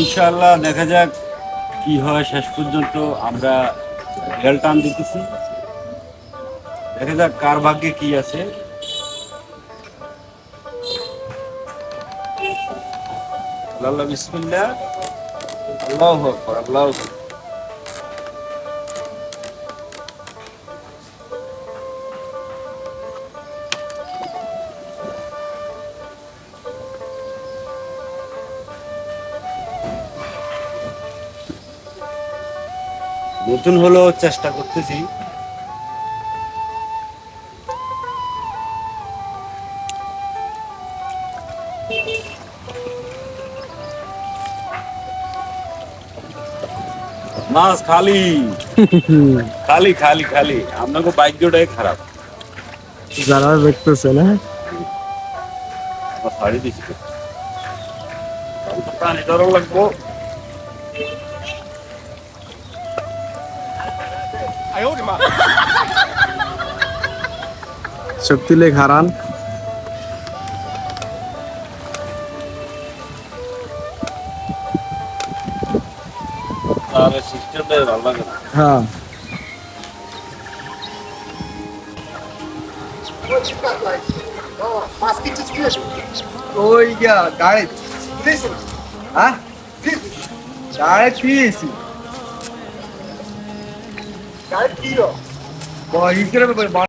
ইনশাআল্লাহ দেখা যাক কি হয়। শেষ পর্যন্ত আমরা রেল টান দিতেছি, দেখা যাক কার ভাগ্যে কি আছে। আল্লাহ বিসমিল্লাহ, আল্লাহু আকবার, আল্লাহু আকবার। নতুন হলো, চেষ্টা করতেছি। মাছ খালি খালি খালি খালি, আপনাকে ভাগ্যটাই খারাপ। যারা দেখতেছে না, আমার শাড়ি দিছি তো। তাহলে তো প্রাণী ধরা লাগবো। শক্তি লেখ হারান। তাহলে সিস্টেমটাই ভালো লাগে না। হ্যাঁ, ওই গাড়ি হ্যাঁ গাড়ি ফিরেছি গাড়ি কি